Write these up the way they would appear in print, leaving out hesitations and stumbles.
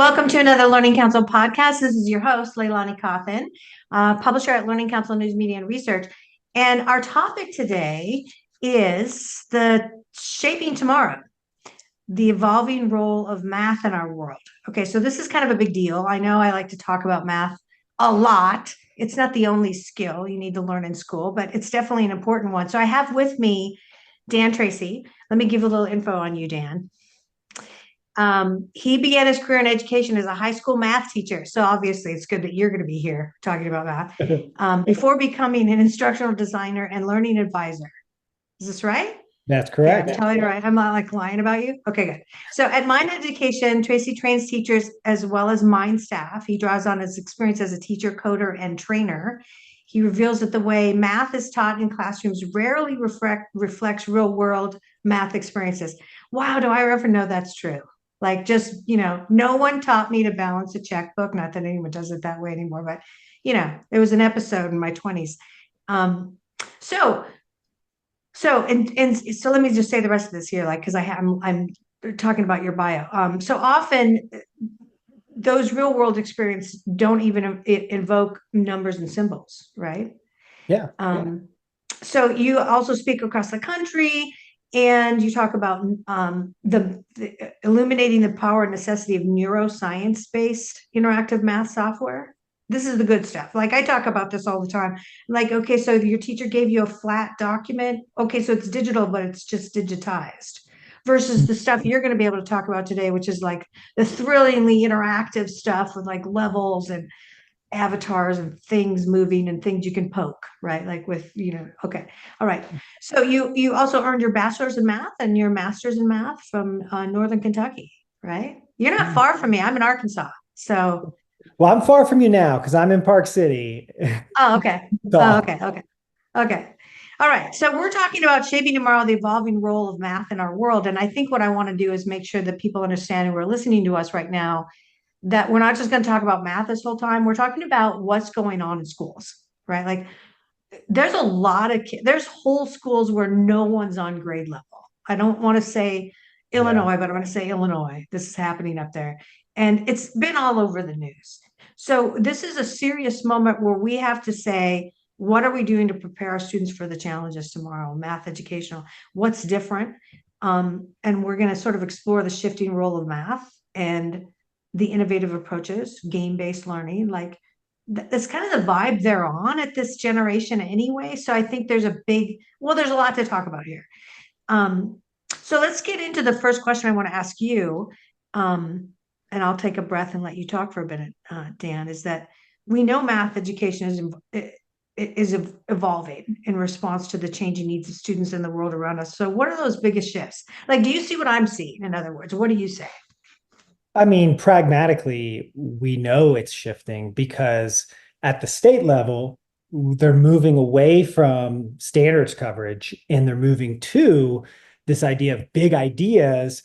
Welcome to another Learning Council podcast. This is your host, Leilani Cawthon, publisher at Learning Council News Media and Research. And our topic today is the shaping tomorrow, the evolving role of math in our world. Okay, so this is kind of a big deal. I know I like to talk about math a lot. It's not the only skill you need to learn in school, but it's definitely an important one. So I have with me Dan Tracy. Let me give a little info on you, Dan. He began his career in education as a high school math teacher. So obviously it's good that you're going to be here talking about math before becoming an instructional designer and learning advisor. Is this right? That's Okay, I'm correct. telling you right. I'm not like lying about you. Okay, good. So at Mind Education, Tracy trains teachers as well as Mind staff. He draws on his experience as a teacher, coder, and trainer. He reveals that the way math is taught in classrooms rarely reflects real world math experiences. Wow, do I ever know that's true? Like just, no one taught me to balance a checkbook. Not that anyone does it that way anymore, but there was an episode in my 20s. Um, so so let me just say the rest of this here, like because I'm talking about your bio. So often those real world experiences don't even invoke numbers and symbols, right? Yeah. So you also speak across the country, and you talk about the illuminating the power and necessity of neuroscience based interactive math software. This is the good stuff. Like I talk about this all the time. Like, okay, so your teacher gave you a flat document. Okay, so it's digital, but it's just digitized versus the stuff you're going to be able to talk about today, which is like the thrillingly interactive stuff with like levels and avatars and things moving and things you can poke, right? Like with, okay. All right. So you also earned your bachelor's in math and your master's in math from Northern Kentucky, right? You're not far from me. I'm in Arkansas. So, Well, I'm far from you now because I'm in Park City. oh, okay. Oh, So, okay. Okay. Okay. All right. So we're talking about shaping tomorrow, the evolving role of math in our world. And I think what I want to do is make sure that people understand who are listening to us right now that we're not just going to talk about math this whole time. We're talking about what's going on in schools, right? Like there's a lot of there's whole schools where no one's on grade level. I don't want to say yeah. Illinois, but I want to say Illinois. This is happening up there. And it's been all over the news. So this is a serious moment where we have to say, what are we doing to prepare our students for the challenges tomorrow? Math educational, what's different? And we're going to sort of explore the shifting role of math and the innovative approaches, game-based learning, like that's kind of the vibe they're on at this generation anyway. So I think there's there's a lot to talk about here. So let's get into the first question I want to ask you. And I'll take a breath and let you talk for a minute, Dan, is that we know math education is evolving in response to the changing needs of students in the world around us. So what are those biggest shifts? Like, do you see what I'm seeing? In other words, what do you say? I mean, pragmatically, we know it's shifting because at the state level, they're moving away from standards coverage and they're moving to this idea of big ideas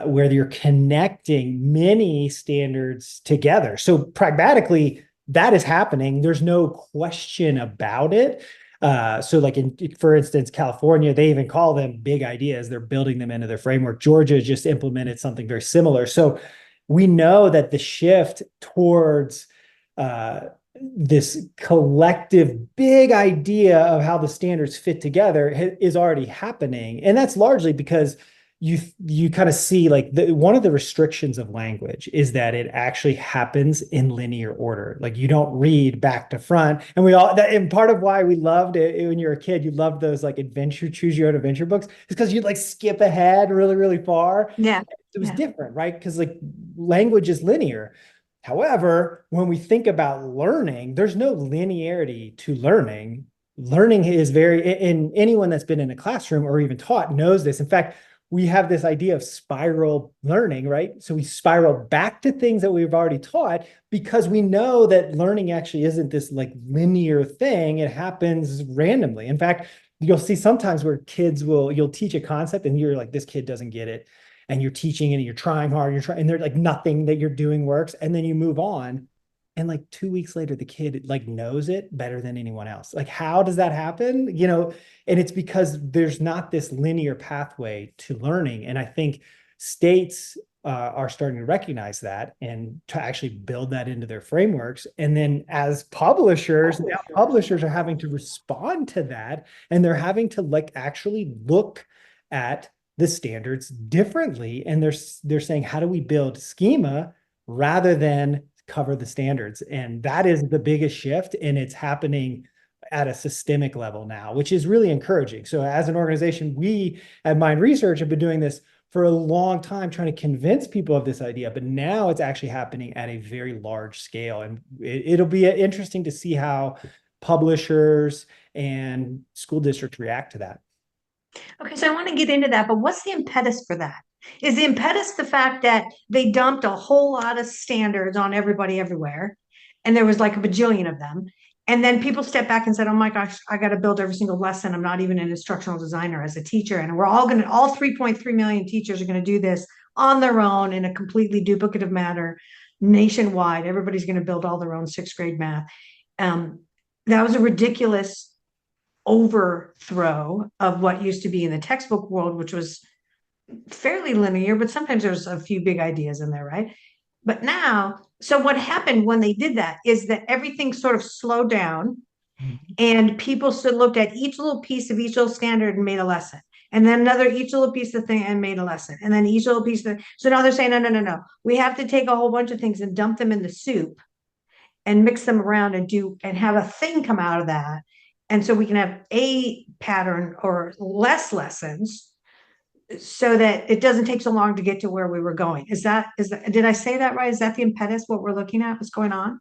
where you're connecting many standards together. So pragmatically, that is happening. There's no question about it. So like for instance, California, they even call them big ideas. They're building them into their framework. Georgia just implemented something very similar. So we know that the shift towards this collective big idea of how the standards fit together is already happening. And that's largely because you kind of see like one of the restrictions of language is that it actually happens in linear order. Like you don't read back to front. And and part of why we loved it when you're a kid, you loved those like choose your own adventure books is because you'd like skip ahead really, really far. Yeah. It was Yeah. different, right? Because like language is linear. However, when we think about learning, there's no linearity to learning. Learning is and anyone that's been in a classroom or even taught knows this. In fact, we have this idea of spiral learning, right? So we spiral back to things that we've already taught because we know that learning actually isn't this like linear thing. It happens randomly. In fact, you'll see sometimes where you'll teach a concept and you're like, this kid doesn't get it. And you're teaching and you're trying hard, and there's like nothing that you're doing works. And then you move on. And like 2 weeks later, the kid like knows it better than anyone else. Like, how does that happen? And it's because there's not this linear pathway to learning. And I think states are starting to recognize that and to actually build that into their frameworks. And then as publishers, now publishers are having to respond to that, and they're having to like actually look at the standards differently. And they're saying, how do we build schema rather than cover the standards? And that is the biggest shift, and it's happening at a systemic level now, which is really encouraging. So as an organization, we at Mind Research have been doing this for a long time, trying to convince people of this idea, but now it's actually happening at a very large scale. And it'll be interesting to see how publishers and school districts react to that. Okay, so I want to get into that, but what's the impetus for that? Is the impetus the fact that they dumped a whole lot of standards on everybody everywhere, and there was like a bajillion of them, and then people stepped back and said, "Oh my gosh, I got to build every single lesson. I'm not even an instructional designer as a teacher, and we're all 3.3 million teachers are going to do this on their own in a completely duplicative manner, nationwide. Everybody's going to build all their own sixth grade math." Um, that was a ridiculous overthrow of what used to be in the textbook world, which was fairly linear, but sometimes there's a few big ideas in there, right? But now, so what happened when they did that is that everything sort of slowed down, and people stood, looked at each little piece of each little standard and made a lesson. And then another, each little piece of thing and made a lesson. And then each little piece of, so now they're saying, no, no, no, no. We have to take a whole bunch of things and dump them in the soup and mix them around and do and have a thing come out of that. And so we can have a pattern or less lessons so that it doesn't take so long to get to where we were going. Is that, did I say that right? Is that the impetus, what we're looking at, what's going on?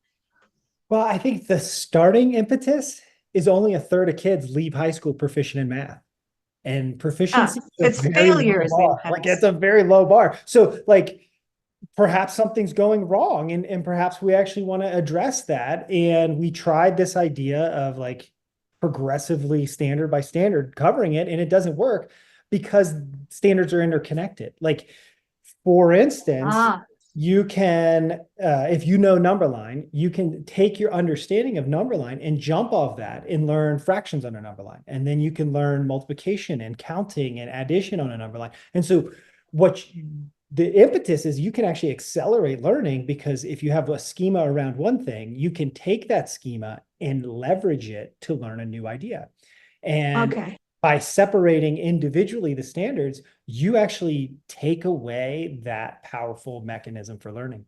Well, I think the starting impetus is only a third of kids leave high school proficient in math. And proficiency is a It's very failure low is the bar. Like it's impetus. a very low bar. So like perhaps something's going wrong, and perhaps we actually want to address that. And we tried this idea of like progressively standard by standard covering it, and it doesn't work because standards are interconnected. Like for instance, Ah, you can if you know number line, you can take your understanding of number line and jump off that and learn fractions on a number line, and then you can learn multiplication and counting and addition on a number line. And so the impetus is you can actually accelerate learning, because if you have a schema around one thing, you can take that schema and leverage it to learn a new idea. And okay. by separating individually the standards, you actually take away that powerful mechanism for learning.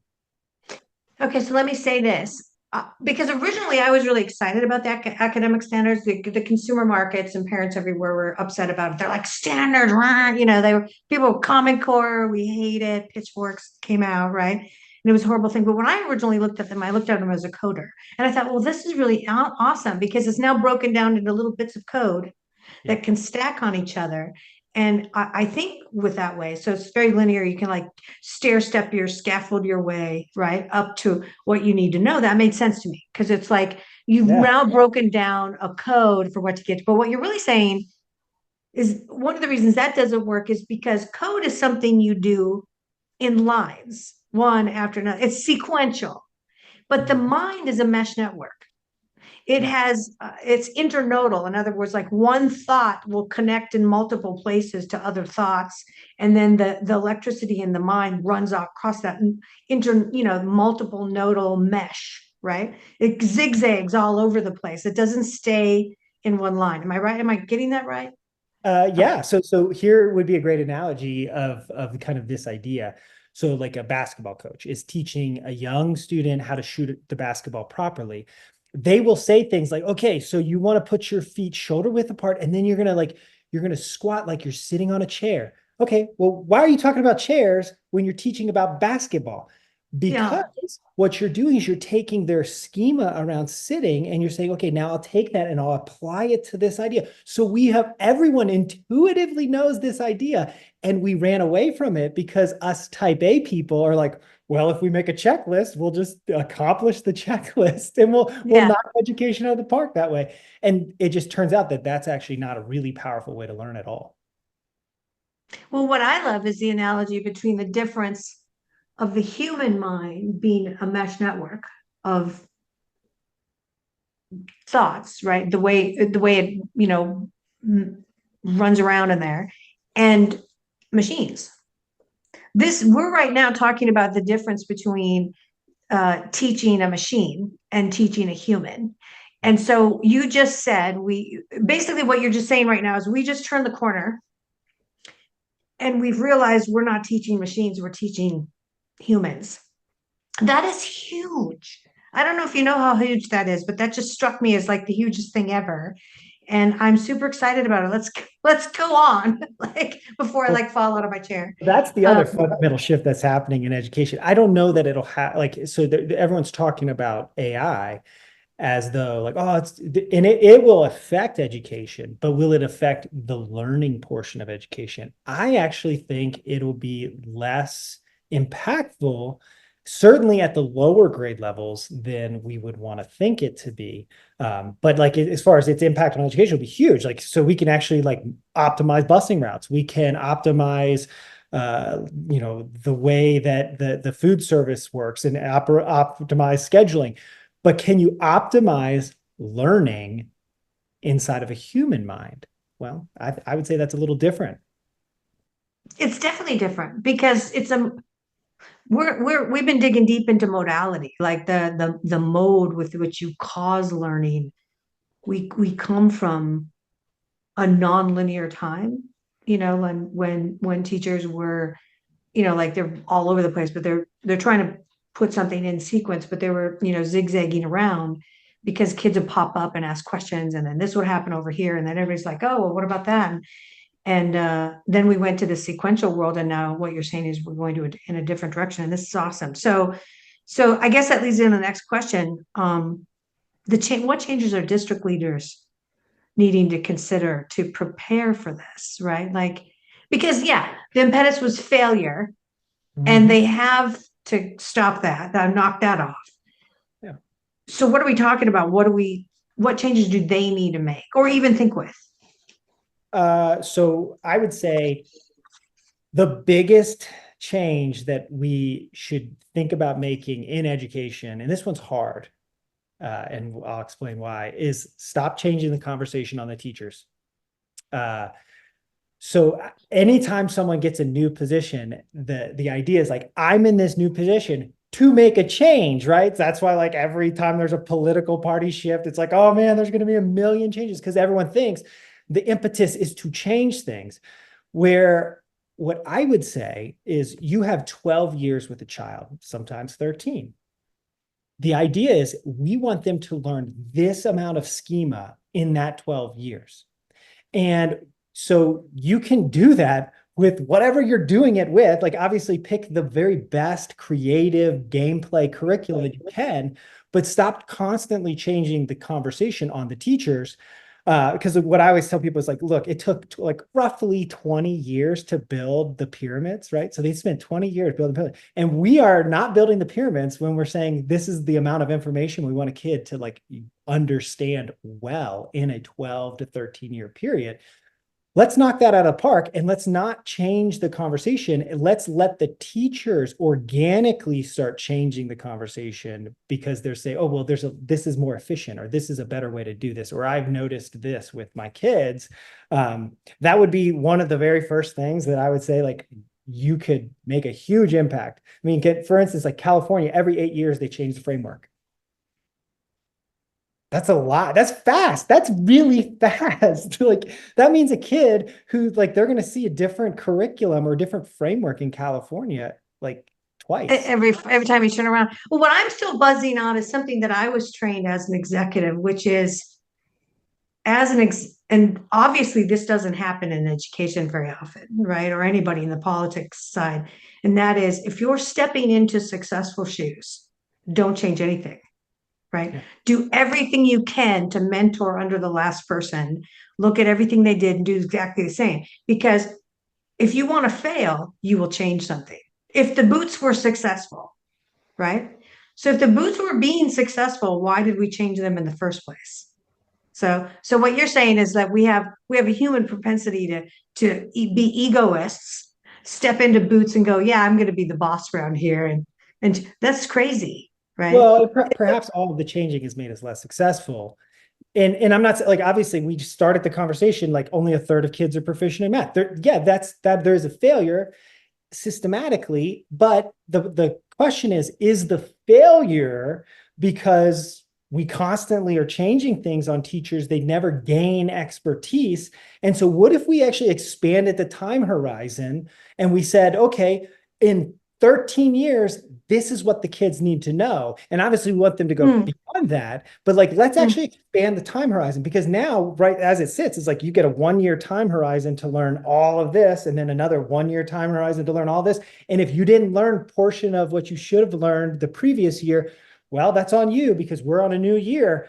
Okay, so let me say this. Because originally I was really excited about the academic standards. The consumer markets and parents everywhere were upset about it. They're like, standards, rah, they were people, Common Core, we hate it. Pitchforks came out, right? And it was a horrible thing. But when I originally looked at them, I looked at them as a coder. And I thought, well, this is really awesome because it's now broken down into little bits of code Yeah. that can stack on each other. And I think with that way, so it's very linear. You can like stair step your scaffold your way right up to what you need to know. That made sense to me because it's like you've Yeah. now broken down a code for what to get to. But what you're really saying is one of the reasons that doesn't work is because code is something you do in lines, one after another. It's sequential, but the mind is a mesh network. It Yeah. has it's internodal. In other words, like one thought will connect in multiple places to other thoughts, and then the electricity in the mind runs across that multiple nodal mesh, right? It zigzags all over the place. It doesn't stay in one line. Am I right? Am I getting that right? Okay. Yeah. So here would be a great analogy of kind of this idea. So like a basketball coach is teaching a young student how to shoot the basketball properly. They will say things like, okay, so you want to put your feet shoulder width apart, and then you're gonna squat like you're sitting on a chair. Okay, well, why are you talking about chairs when you're teaching about basketball? Yeah. Because what you're doing is you're taking their schema around sitting and you're saying, okay, now I'll take that and I'll apply it to this idea. So we have everyone intuitively knows this idea, and we ran away from it because us type A people are like, well, if we make a checklist, we'll just accomplish the checklist, and we'll Yeah. knock education out of the park that way. And it just turns out that that's actually not a really powerful way to learn at all. Well, what I love is the analogy between the difference of the human mind being a mesh network of thoughts, right? The way it, runs around in there, and machines. this, we're right now talking about the difference between teaching a machine and teaching a human. And so you just said, we basically what you're just saying right now is we just turned the corner and we've realized we're not teaching machines, we're teaching humans. That is huge. I don't know if you know how huge that is, but that just struck me as like the hugest thing ever. And I'm super excited about it. Let's go on, like before I Well, like fall out of my chair. that's the Um, other fundamental shift that's happening in education. I don't know that it'll have like, so everyone's talking about AI as though like, oh, and it will affect education, but will it affect the learning portion of education? I actually think it'll be less impactful, certainly at the lower grade levels than we would want to think it to be. But like as far as its impact on education will be huge. Like, so we can actually like optimize busing routes. We can optimize the way that the food service works and optimize scheduling. But can you optimize learning inside of a human mind? Well, I would say that's a little different. it's definitely different because it's a we've been digging deep into modality, like the mode with which you cause learning. We come from a non-linear time, when teachers were, like they're all over the place, but they're trying to put something in sequence, but they were, zigzagging around because kids would pop up and ask questions, and then this would happen over here, and then everybody's like, oh, well, what about that? And then we went to the sequential world, and now what you're saying is we're going to in a different direction, and this is awesome. So I guess that leads into the next question. What changes are district leaders needing to consider to prepare for this, right? Like, because yeah, the impetus was failure, and Mhm. they have to stop that, knock that off. Yeah. So what are we talking about? What changes do they need to make or even think with? So I would say the biggest change that we should think about making in education, and this one's hard, and I'll explain why, is stop changing the conversation on the teachers. Uh, So anytime someone gets a new position, the idea is like, I'm in this new position to make a change, right? That's why like every time there's a political party shift, it's like, oh man, there's going to be a million changes because everyone thinks the impetus is to change things. Where what I would say is you have 12 years with a child, sometimes 13. The idea is we want them to learn this amount of schema in that 12 years. And so you can do that with whatever you're doing it with. Like, obviously, pick the very best creative gameplay curriculum that you can, but stop constantly changing the conversation on the teachers. Because what I always tell people is like, look, it took like roughly 20 years to build the pyramids, right? So they spent 20 years building pyramids. And we are not building the pyramids when we're saying this is the amount of information we want a kid to like understand well in a 12 to 13 year period. Let's knock that out of the park and let's not change the conversation. Let's let the teachers organically start changing the conversation because they're saying, oh, well, this is more efficient, or this is a better way to do this, or I've noticed this with my kids. That would be one of the very first things that I would say, like, you could make a huge impact. I mean, for instance, like California, every 8 years, they change the framework. That's a lot. That's fast. That's really fast. Like that means a kid who like they're going to see a different curriculum or a different framework in California like twice. Every time you turn around. Well, what I'm still buzzing on is something that I was trained as an executive, which is and obviously this doesn't happen in education very often, right? Or anybody in the politics side. And that is if you're stepping into successful shoes, don't change anything, right? Yeah. Do everything you can to mentor under the last person, look at everything they did and do exactly the same. Because if you want to fail, you will change something. If the boots were successful, right? So if the boots were being successful, why did we change them in the first place? So what you're saying is that we have a human propensity to be egoists, step into boots and go, yeah, I'm going to be the boss around here, and that's crazy, right? Well, perhaps all of the changing has made us less successful. And I'm not like, obviously we just started the conversation like only a third of kids are proficient in math. Yeah, that's that there's a failure. systematically, but the question is the failure because we constantly are changing things on teachers, they never gain expertise. And so what if we actually expanded the time horizon and we said, okay, in 13 years, this is what the kids need to know. And obviously we want them to go Mm, beyond that, but like, let's mm. actually expand the time horizon, because now, right as it sits, it's like you get a 1 year time horizon to learn all of this, and then another 1 year time horizon to learn all this. And if you didn't learn portion of what you should have learned the previous year, well, that's on you because we're on a new year.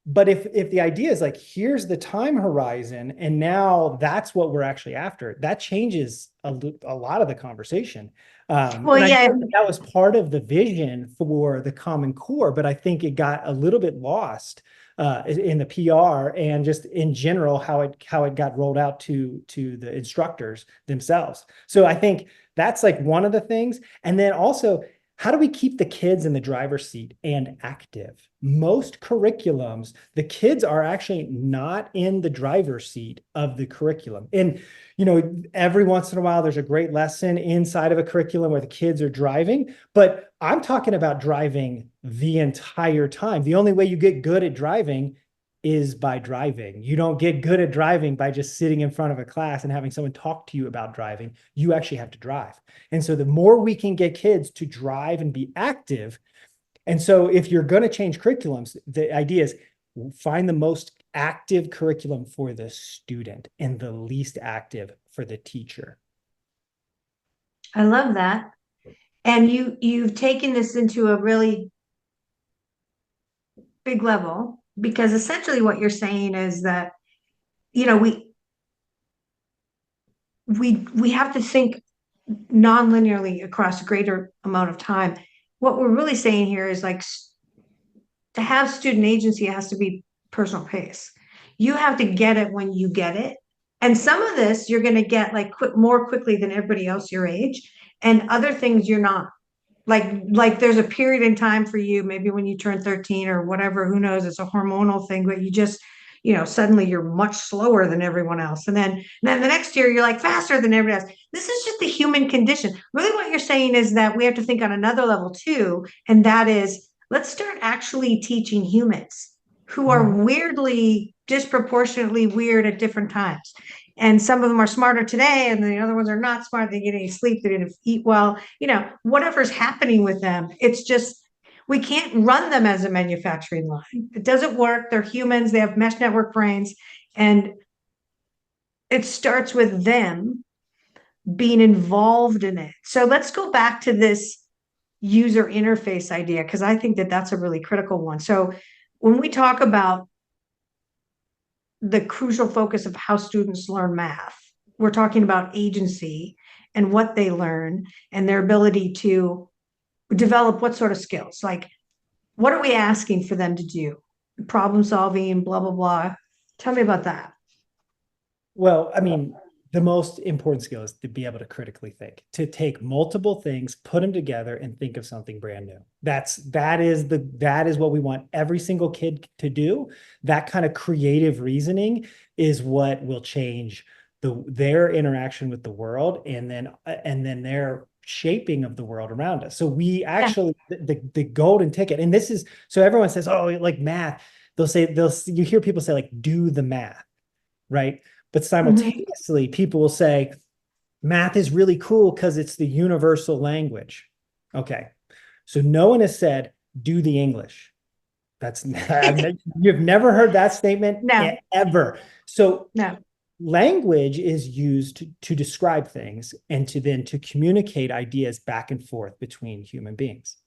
But if the idea is like, here's the time horizon, and now that's what we're actually after, that changes a lot of the conversation. Well, And I yeah, know that was part of the vision for the Common Core, but I think it got a little bit lost in the PR and just in general how it got rolled out to the instructors themselves. So I think that's like one of the things. And then also, how do we keep the kids in the driver's seat and active? Most curriculums, the kids are actually not in the driver's seat of the curriculum. And, every once in a while, there's a great lesson inside of a curriculum where the kids are driving, but I'm talking about driving the entire time. The only way you get good at driving is by driving. You don't get good at driving by just sitting in front of a class and having someone talk to you about driving. You actually have to drive. And so the more we can get kids to drive and be active. And so if you're going to change curriculums, the idea is find the most active curriculum for the student and the least active for the teacher. I love that. And you've taken this into a really big level, because essentially what you're saying is that, you know, we have to think non-linearly across a greater amount of time. What we're really saying here is like, to have student agency, it has to be personal pace. You have to get it when you get it. And some of this you're going to get like more quickly than everybody else your age. And other things you're not. Like there's a period in time for you, maybe when you turn 13 or whatever, who knows, it's a hormonal thing, but you just, suddenly you're much slower than everyone else. And then the next year you're like faster than everybody else. This is just the human condition. Really what you're saying is that we have to think on another level too. And that is, let's start actually teaching humans who are Mhm. weirdly, disproportionately weird at different times. And some of them are smarter today, and the other ones are not smart. They get any sleep, they didn't eat well, whatever's happening with them. It's just, we can't run them as a manufacturing line. It doesn't work. They're humans, they have mesh network brains, and it starts with them being involved in it. So let's go back to this user interface idea, because I think that that's a really critical one. So when we talk about the crucial focus of how students learn math, we're talking about agency and what they learn and their ability to develop what sort of skills. Like, what are we asking for them to do? Problem solving, blah, blah, blah. Tell me about that. Well, I mean, the most important skill is to be able to critically think, to take multiple things, put them together, and think of something brand new. That is what we want every single kid to do. That kind of creative reasoning is what will change their interaction with the world, and then their shaping of the world around us. So we Yeah. actually the golden ticket, and this is so everyone says, oh, like math. You hear people say like do the math, right? But Mhm. simultaneously, people will say math is really cool because it's the universal language. Okay. So no one has said do the English. You've never heard that statement No, ever. So no. language is used to describe things and to communicate ideas back and forth between human beings.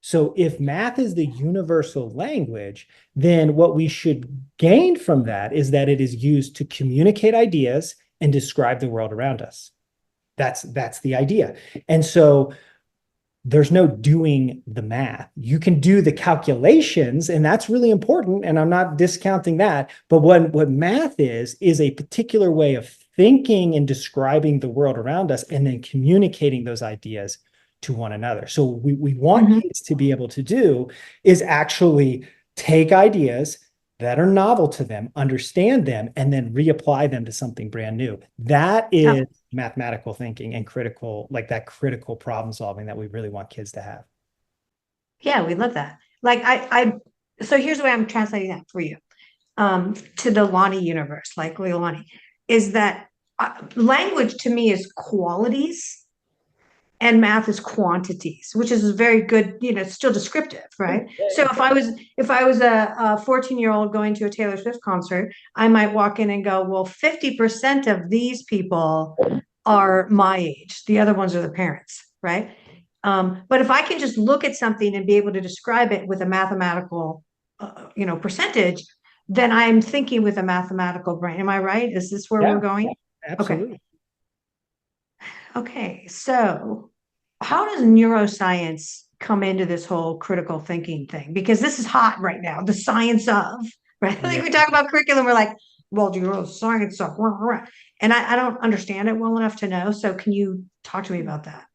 So if math is the universal language, then what we should gain from that is that it is used to communicate ideas and describe the world around us. That's the idea. And so there's no doing the math. You can do the calculations, and that's really important. And I'm not discounting that. But what math is a particular way of thinking and describing the world around us and then communicating those ideas to one another. So we want Mhm. kids to be able to do is actually take ideas that are novel to them, understand them, and then reapply them to something brand new. That Oh, is mathematical thinking and critical, like that critical problem solving that we really want kids to have. yeah, we love that. Like so here's the way I'm translating that for you, to the Lonnie universe, like Leilani, is that language to me is qualities and math is quantities, which is very good, it's still descriptive, right? So if I was a 14-year-old going to a Taylor Swift concert, I might walk in and go, well, 50% of these people are my age. The other ones are the parents, right? But if I can just look at something and be able to describe it with a mathematical, percentage, then I'm thinking with a mathematical brain. Am I right? Is this where we're Yeah, going? Okay. absolutely. Okay. So how does neuroscience come into this whole critical thinking thing? Because this is hot right now, the science of, right? Like Yeah. we talk about curriculum, we're like, well, neuroscience of, and I don't understand it well enough to know. So can you talk to me about that?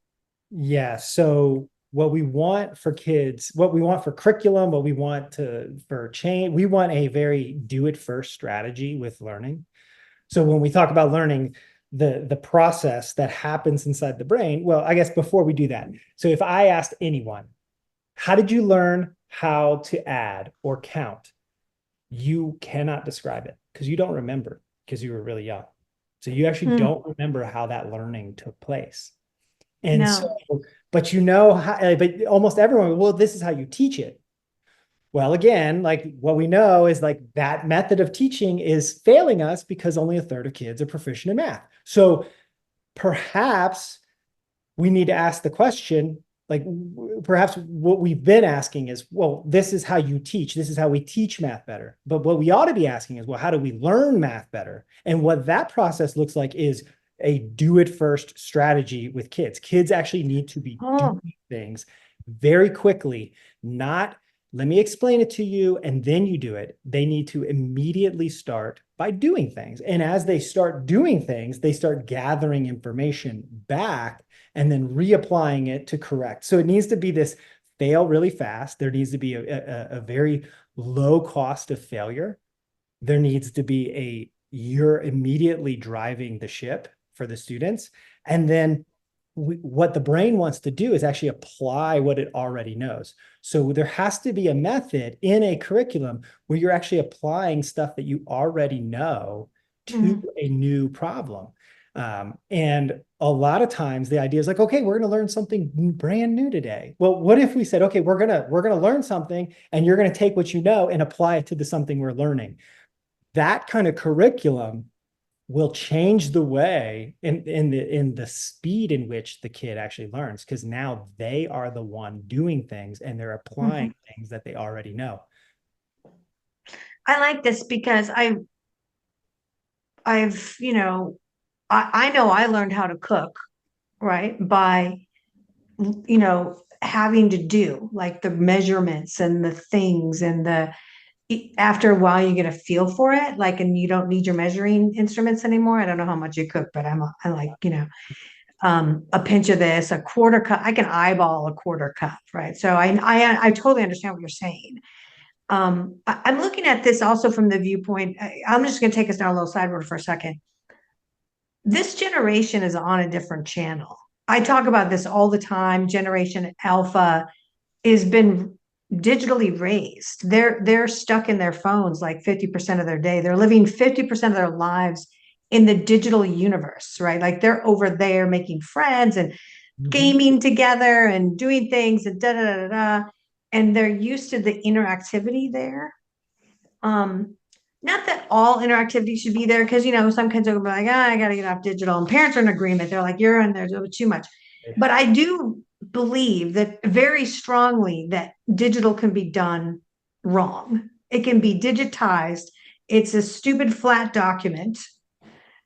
Yeah. So what we want for kids, what we want for curriculum, what we want for change, we want a very do it first strategy with learning. So when we talk about learning, the process that happens inside the brain, well, I guess before we do that, so if I asked anyone, how did you learn how to add or count? You cannot describe it because you don't remember because you were really young. So you actually Hmm, don't remember how that learning took place. And so, no. but but almost everyone, well, this is how you teach it. Well, again, like what we know is like that method of teaching is failing us because only a third of kids are proficient in math. So perhaps we need to ask the question, like perhaps what we've been asking is, well, this is how you teach. This is how we teach math better. But what we ought to be asking is, well, how do we learn math better? And what that process looks like is a do it first strategy with kids. Kids actually need to be Oh, doing things very quickly, not let me explain it to you and then you do it. They need to immediately start by doing things. And as they start doing things, they start gathering information back and then reapplying it to correct. So it needs to be this fail really fast. There needs to be a very low cost of failure. There needs to be you're immediately driving the ship for the students. And then what the brain wants to do is actually apply what it already knows. So there has to be a method in a curriculum where you're actually applying stuff that you already know to mm, a new problem. And a lot of times the idea is like, okay, we're going to learn something brand new today. Well, what if we said, okay, we're going to learn something and you're going to take what you know and apply it to the something we're learning. That kind of curriculum will change the way in the speed in which the kid actually learns because now they are the one doing things and they're mhm. applying things that they already know. I like this because I've, I know I learned how to cook, right? By, having to do like the measurements and the things and after a while you get a feel for it, like, and you don't need your measuring instruments anymore. I don't know how much you cook, but I like, a pinch of this, a quarter cup. I can eyeball a quarter cup, right? So I totally understand what you're saying. I'm looking at this also from the viewpoint. I'm just going to take us down a little side road for a second. This generation is on a different channel. I talk about this all the time. Generation Alpha has been digitally raised. They're stuck in their phones like 50% of their day. They're living 50% of their lives in the digital universe, right? Like they're over there making friends and Mhm. gaming together and doing things and da da da da da. And they're used to the interactivity there. Um, Not that all interactivity should be there, because some kids will be like, I gotta get off digital, and parents are in agreement. They're like, you're in there too much. But I do believe that very strongly that digital can be done wrong. It can be digitized. It's a stupid flat document.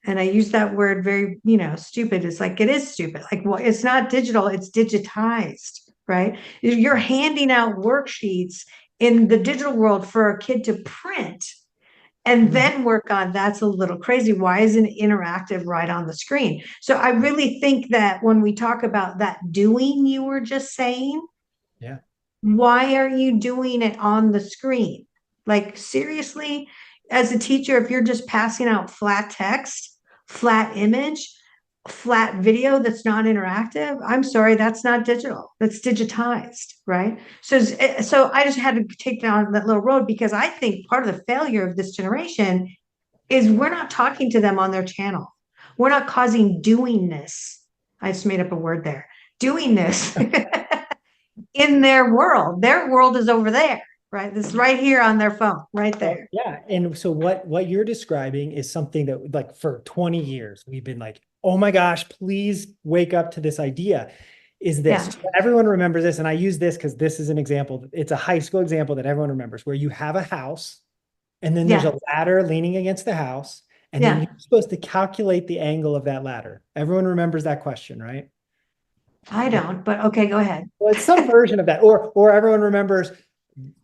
And I use that word very, stupid. It's like it is stupid. Like, well, it's not digital, it's digitized, right? You're handing out worksheets in the digital world for a kid to print and Mhm. then work on. That's a little crazy. Why isn't it interactive right on the screen? So I really think that when we talk about that doing you were just saying, Yeah. why are you doing it on the screen? Like, seriously, as a teacher, if you're just passing out flat text, flat image, flat video that's not interactive, I'm sorry, that's not digital. That's digitized, right? So I just had to take down that little road because I think part of the failure of this generation is we're not talking to them on their channel. We're not causing doingness. I just made up a word there. Doingness in their world. Their world is over there, right? This is right here on their phone, right Well, there. yeah. And so what you're describing is something that like for 20 years, we've been like, oh my gosh, please wake up to this idea. Is this Yeah. so everyone remembers this? And I use this because this is an example. It's a high school example that everyone remembers where you have a house and then there's Yeah. a ladder leaning against the house. And then Yeah. you're supposed to calculate the angle of that ladder. Everyone remembers that question, right? I don't, but okay, go ahead. Well, it's some version of that. Or everyone remembers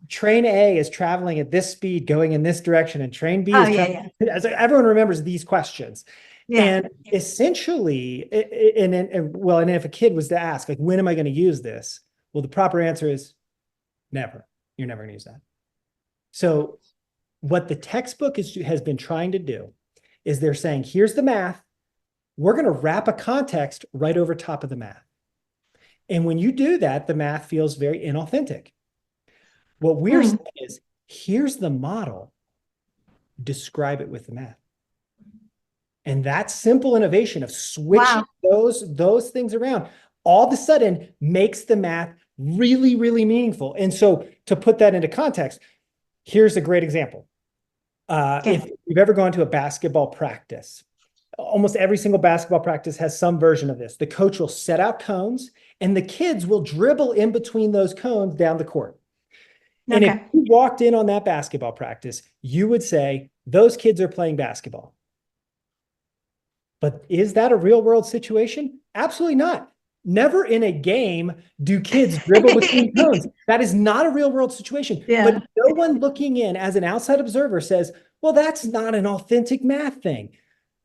train A is traveling at this speed, going in this direction, and train B Oh, is yeah, traveling. yeah. As everyone remembers these questions. Yeah. And essentially, and if a kid was to ask, like, when am I going to use this? Well, the proper answer is never. You're never going to use that. So, what the textbook has been trying to do is they're saying, here's the math. We're going to wrap a context right over top of the math. And when you do that, the math feels very inauthentic. What we're saying Mm. is, here's the model, describe it with the math. And that simple innovation of switching Wow. those things around all of a sudden makes the math really, really meaningful. And so to put that into context, here's a great example. If Okay. you've ever gone to a basketball practice, almost every single basketball practice has some version of this. The coach will set out cones and the kids will dribble in between those cones down the court. And if Okay. you walked in on that basketball practice, you would say, those kids are playing basketball. But is that a real world situation? Absolutely not. Never in a game do kids dribble between cones. That is not a real world situation. But Yeah. no one looking in as an outside observer says, well, that's not an authentic math thing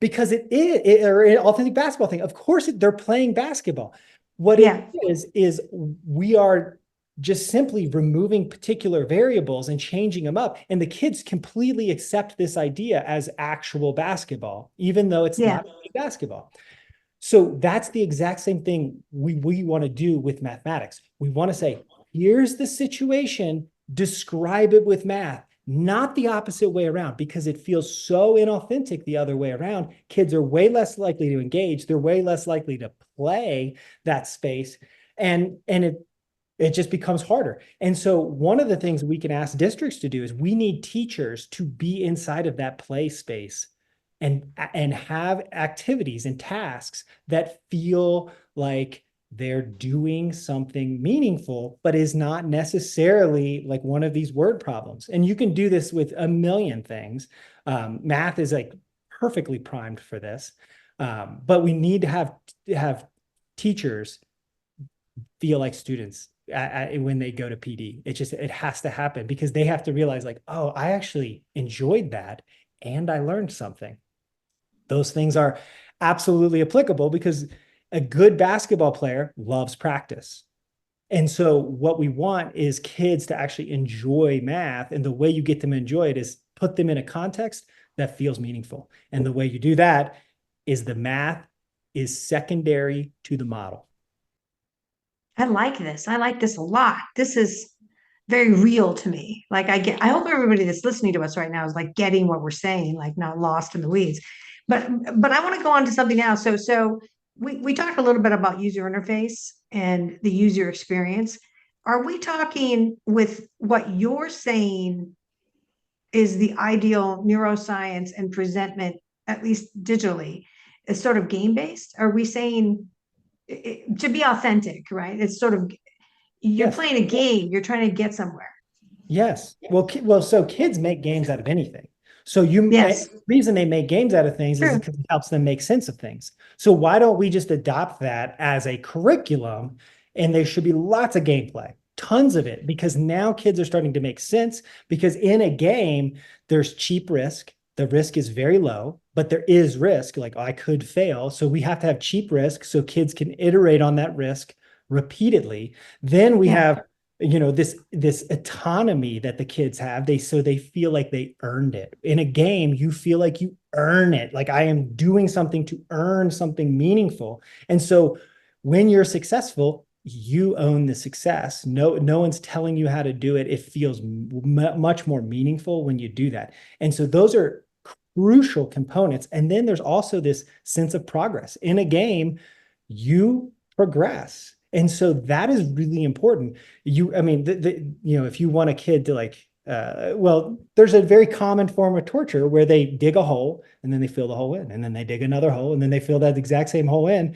because it is, or an authentic basketball thing. Of course, they're playing basketball. What it Yeah. is we are just simply removing particular variables and changing them up. And the kids completely accept this idea as actual basketball, even though it's Yeah. not basketball. So that's the exact same thing we want to do with mathematics. We want to say, here's the situation, describe it with math, not the opposite way around, because it feels so inauthentic the other way around. Kids are way less likely to engage. They're way less likely to play that space. And it just becomes harder. And so one of the things we can ask districts to do is we need teachers to be inside of that play space and have activities and tasks that feel like they're doing something meaningful, but is not necessarily like one of these word problems. And you can do this with a million things. Math is like perfectly primed for this. But we need to have teachers feel like students when they go to PD. It has to happen because they have to realize like, oh, I actually enjoyed that and I learned something. Those things are absolutely applicable because a good basketball player loves practice. And so what we want is kids to actually enjoy math. And the way you get them to enjoy it is put them in a context that feels meaningful. And the way you do that is the math is secondary to the model. I like this. I like this a lot. This is very real to me. Like I hope everybody that's listening to us right now is like getting what we're saying, like not lost in the weeds. But I want to go on to something else. So we talked a little bit about user interface and the user experience. Are we talking with what you're saying is the ideal neuroscience and presentment, at least digitally, is sort of game based? Are we saying to be authentic, right? It's sort of you're Yes. playing a game, you're trying to get somewhere. Yes. Well, so kids make games out of anything. So the Yes, reason they make games out of things is true. because it helps them make sense of things. So why don't we just adopt that as a curriculum? And there should be lots of gameplay, tons of it, because now kids are starting to make sense because in a game, there's cheap risk. The risk is very low, but there is risk. Like, oh, I could fail. So we have to have cheap risk so kids can iterate on that risk repeatedly. Then we Yeah. have this autonomy that the kids have. They feel like they earned it. In a game, you feel like you earn it. Like I am doing something to earn something meaningful. And so when you're successful, you own the success. No one's telling you how to do it. It feels much more meaningful when you do that. And so those are crucial components. And then there's also this sense of progress. In a game, you progress. And so that is really important. I mean, if you want a kid to like, well, there's a very common form of torture where they dig a hole and then they fill the hole in, and then they dig another hole and then they fill that exact same hole in,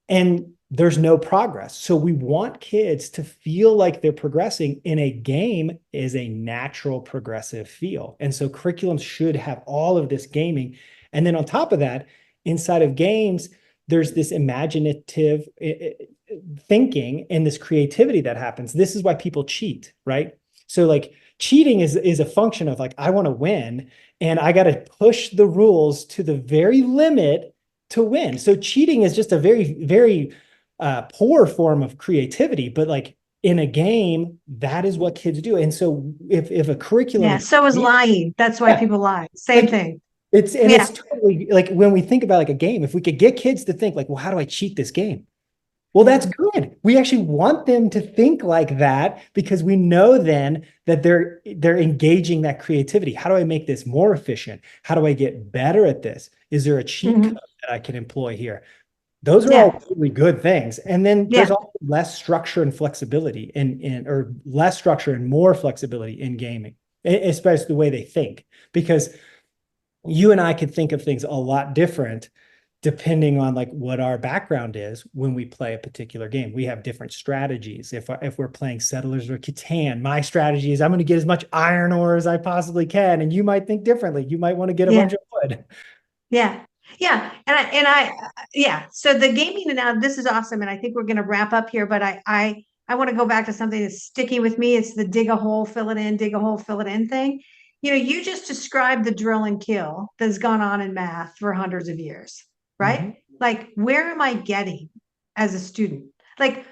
and there's no progress. So we want kids to feel like they're progressing. In a game is a natural progressive feel. And so curriculum should have all of this gaming. And then on top of that, inside of games, there's this imaginative thinking and this creativity that happens. This is why people cheat, right? So like cheating is a function of like, I want to win and I got to push the rules to the very limit to win. So cheating is just a very, very poor form of creativity, but like in a game, that is what kids do. And so if a Yeah. curriculum, So is lying. That's why yeah, people lie. Same like thing. it's Yeah. totally like when we think about like a game, if we could get kids to think like, well, how do I cheat this game? Well, that's Yeah. good. We actually want them to think like that because we know then that they're engaging that creativity. How do I make this more efficient? How do I get better at this? Is there a cheat code Mhm. that I can employ here? Those are Yeah. all really good things. And then there's Yeah. also less structure and flexibility or less structure and more flexibility in gaming, especially the way they think. Because you and I could think of things a lot different depending on like what our background is when we play a particular game. We have different strategies. If we're playing Settlers or Catan, my strategy is I'm going to get as much iron ore as I possibly can, and you might think differently. You might want to get a Yeah. bunch of wood. Yeah. Yeah. Yeah. So the gaming now, this is awesome. And I think we're going to wrap up here, but I want to go back to something that's sticky with me. It's the dig a hole, fill it in, dig a hole, fill it in thing. You just described the drill and kill that's gone on in math for hundreds of years, Mhm. right? Like, where am I getting as a student? Like,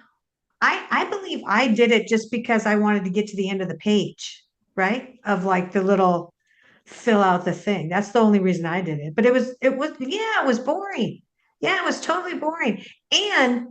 I believe I did it just because I wanted to get to the end of the page, right? Of like the little fill out the thing. That's the only reason I did it. But yeah, it was boring. Yeah, it was totally boring. And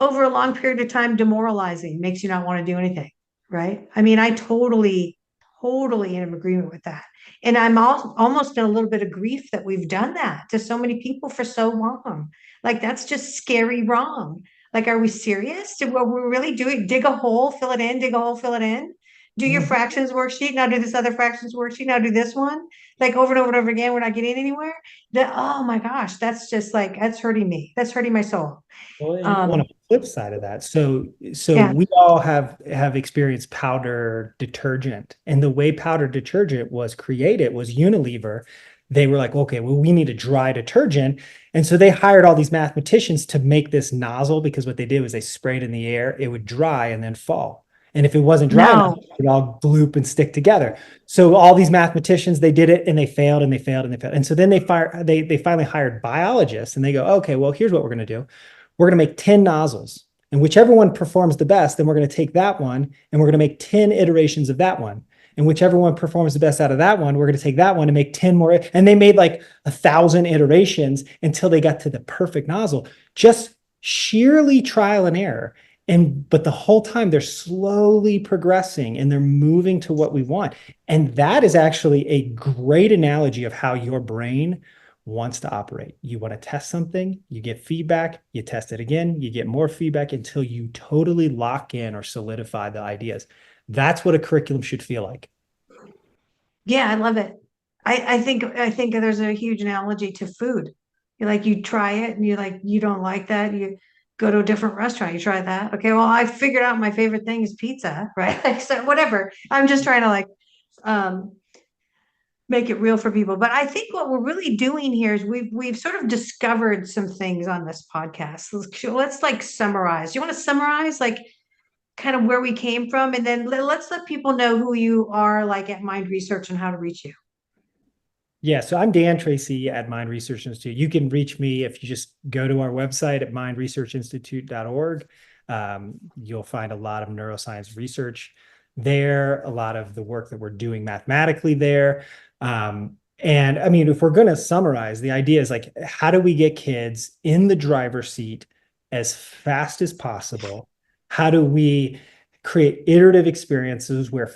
over a long period of time, demoralizing, makes you not want to do anything. Right. I mean, I totally am in agreement with that. And I'm almost in a little bit of grief that we've done that to so many people for so long. Like, that's just scary wrong. Like, are we serious? Are we really doing dig a hole, fill it in, dig a hole, fill it in? Do your Mhm. fractions worksheet, now do this other fractions worksheet, now do this one, like over and over and over again. We're not getting anywhere. Oh my gosh, that's just like, that's hurting me. That's hurting my soul. Well, and on a Um, flip side of that, so yeah. we all have experienced powder detergent, and the way powder detergent was created was Unilever. They were like, okay, well, we need a dry detergent, and so they hired all these mathematicians to make this nozzle because what they did was they sprayed in the air, it would dry and then fall, and if it wasn't dry enough, No. it would all gloop and stick together. So all these mathematicians, they did it and they failed and they failed and they failed, and so then they finally hired biologists, and they go, okay, well, here's what we're going to do. We're going to make 10 nozzles. And whichever one performs the best, then we're going to take that one and we're going to make 10 iterations of that one. And whichever one performs the best out of that one, we're going to take that one and make 10 more. And they made like 1,000 iterations until they got to the perfect nozzle, just sheerly trial and error. But the whole time they're slowly progressing and they're moving to what we want. And that is actually a great analogy of how your brain wants to operate. You want to test something, you get feedback, you test it again, you get more feedback until you totally lock in or solidify the ideas. That's what a curriculum should feel like. Yeah, I love it. I think there's a huge analogy to food. You try it and you're like, you don't like that. You go to a different restaurant, you try that. Okay, well, I figured out my favorite thing is pizza, right? Like, so whatever. I'm just trying to like um make it real for people. But I think what we're really doing here is we've sort of discovered some things on this podcast. Let's like summarize. You want to summarize like kind of where we came from, and then let's let people know who you are like at Mind Research and how to reach you. Yeah, so I'm Dan Tracy at Mind Research Institute. You can reach me if you just go to our website at mindresearchinstitute.org. You'll find a lot of neuroscience research there, a lot of the work that we're doing mathematically there. And I mean, if we're going to summarize, the idea is like, how do we get kids in the driver's seat as fast as possible? How do we create iterative experiences where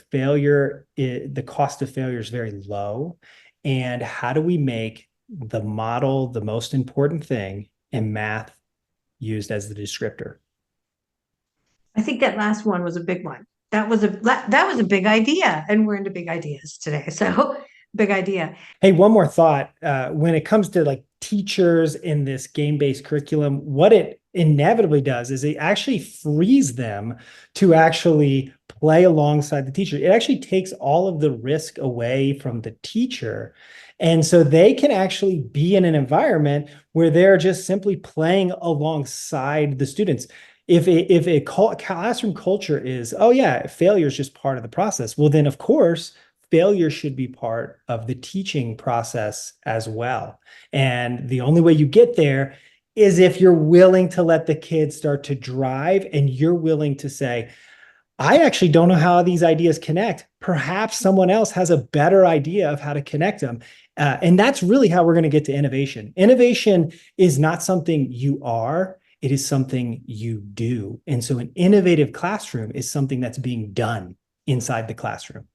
the cost of failure is very low? And how do we make the model the most important thing and math used as the descriptor? I think that last one was a big one. That was a big idea, and we're into big ideas today. So big idea. Hey, one more thought. When it comes to like teachers in this game-based curriculum, what it inevitably does is it actually frees them to actually play alongside the teacher. It actually takes all of the risk away from the teacher. And so they can actually be in an environment where they're just simply playing alongside the students. If a classroom culture is, oh yeah, failure is just part of the process, well, then of course, failure should be part of the teaching process as well. And the only way you get there is if you're willing to let the kids start to drive and you're willing to say, I actually don't know how these ideas connect. Perhaps someone else has a better idea of how to connect them. And that's really how we're going to get to innovation. Innovation is not something you are, it is something you do. And so an innovative classroom is something that's being done inside the classroom.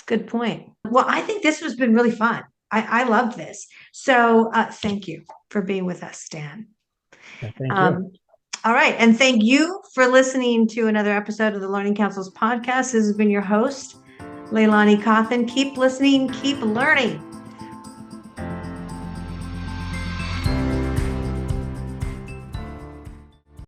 Good point. Well, I think this has been really fun. I love this. So thank you for being with us, Stan. Yeah, thank you. All right. And thank you for listening to another episode of the Learning Council's podcast. This has been your host, Leilani Cawthon. Keep listening, keep learning.